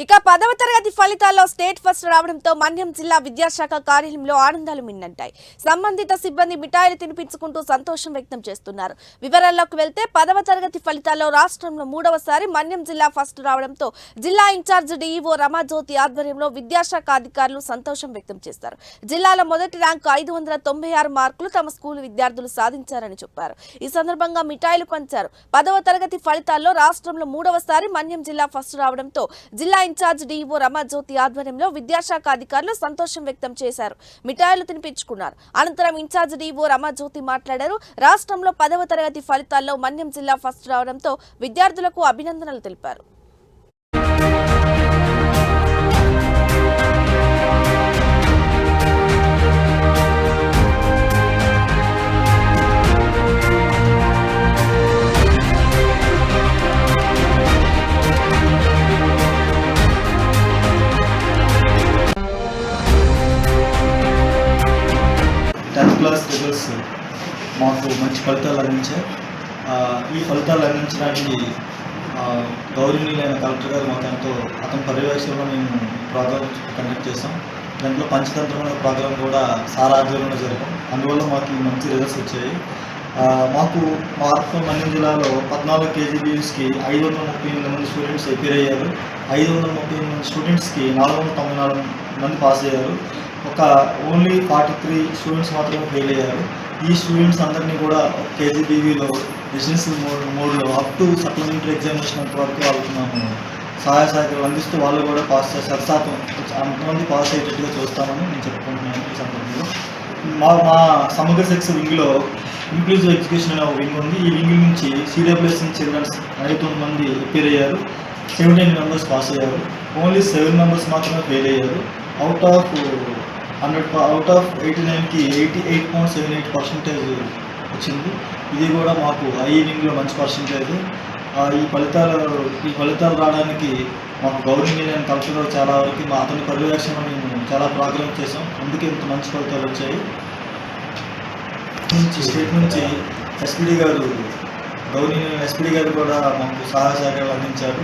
ఇక 10వ తరగతి ఫలితాల్లో స్టేట్ ఫస్ట్ రావడంతో మన్యం జిల్లా విద్యాశాఖ కార్యాలయంలో ఆనందాలు మిన్నంటాయి. సంబంధిత సిబ్బంది మిఠాయిలు తినిపించుకుంటూ సంతోషం వ్యక్తం చేస్తున్నారు. వివరాల్లోకి వెళ్తే 10వ తరగతి ఫలితాల్లో రాష్ట్రంలో 3వసారి మన్యం జిల్లా ఫస్ట్ రావడంతో జిల్లా ఇన్ఛార్జ్ డీఈఓ రమాజ్యోతి ఆధ్వర్యంలో విద్యాశాఖ అధికారులు సంతోషం వ్యక్తం చేశారు. జిల్లాలో మొదటి ర్యాంకు 596 మార్కులు తమ స్కూలు విద్యార్థులు సాధించారని చెప్పారు. ఈ సందర్భంగా మిఠాయిలు పంచారు. 10వ తరగతి ఫలితాల్లో రాష్ట్రంలో 3వసారి మన్యం జిల్లా ఫస్ట్ రావడంతో జిల్లా ఇన్ఛార్జ్ డీఈఓ రమాజ్యోతి ఆధ్వర్యంలో విద్యాశాఖ అధికారులు సంతోషం వ్యక్తం చేశారు. మిఠాయిలు తినిపించుకున్నారు. అనంతరం ఇన్ఛార్జ్ డీఈఓ రమాజ్యోతి మాట్లాడారు. రాష్ట్రంలో 10వ తరగతి ఫలితాల్లో మన్యం జిల్లా ఫస్ట్ రావడంతో విద్యార్థులకు అభినందనలు తెలిపారు. క్లాస్ రిజల్ట్స్ మాకు మంచి ఫలితాలు అందించాయి. ఈ ఫలితాలు అందించడానికి గౌరవనీయులైన కలెక్టర్ గారు మాకు ఎంతో అతని పర్యవేక్షణలో మేము ప్రోగ్రామ్ కండక్ట్ చేసాం. దాంట్లో పంచతంత్రమైన ప్రోగ్రాం కూడా సార్ ఆధ్వర్యంలో జరిపాం. అందువల్ల మాకు మంచి రిజల్ట్స్ వచ్చాయి. మాకు మన్యం జిల్లాలో 14 KGBUSకి 538 మంది స్టూడెంట్స్ అపీర్ అయ్యారు. 538 మంది స్టూడెంట్స్కి 494 మంది పాస్ అయ్యారు. ఓన్లీ 43 స్టూడెంట్స్ మాత్రమే ఫెయిల్ అయ్యారు. ఈ స్టూడెంట్స్ అందరినీ కూడా KGBUలో రెసిడెన్షియల్ మోడ్లో అప్ టు సప్లిమెంటరీ ఎగ్జామినేషన్ వరకు వాళ్ళకి మేము సహాయ సహకారాలు అందిస్తూ వాళ్ళు కూడా పాస్ చేస్తారు. శాతం అంతమంది పాస్ అయ్యేటట్టుగా చూస్తామని నేను చెప్పుకుంటున్నాను. ఈ సందర్భంలో మా సమగ్ర శిక్ష వింగ్లో ఇంక్లూజివ్ ఎడ్యుకేషన్ అనే ఒక వింగ్ ఉంది. ఈ వింగ్ నుంచి CWS చిల్డ్రన్స్ 59 మంది అపీర్ అయ్యారు. 17 మెంబర్స్ పాస్ అయ్యారు. ఓన్లీ 7 మెంబర్స్ మాత్రమే ఫెయిల్ అయ్యారు. అవుట్ ఆఫ్ 89కి 88.78% వచ్చింది. ఇది కూడా మాకు వింగ్లో మంచి పర్సంటేజ్. ఈ ఫలితాలు రావడానికి మాకు గౌరవనీయులైన కలెక్టర్ చాలా వరకు అతని పర్యవేక్షణ మేము చాలా ప్రోగ్రామ్ చేసాం. అందుకే ఇంత మంచి ఫలితాలు వచ్చాయి. స్టేట్ నుంచి ఎస్పీడీ గారు గౌరవనీయులైన ఎస్పీడీ గారు కూడా మాకు సహాయ సహకారాలు అందించారు.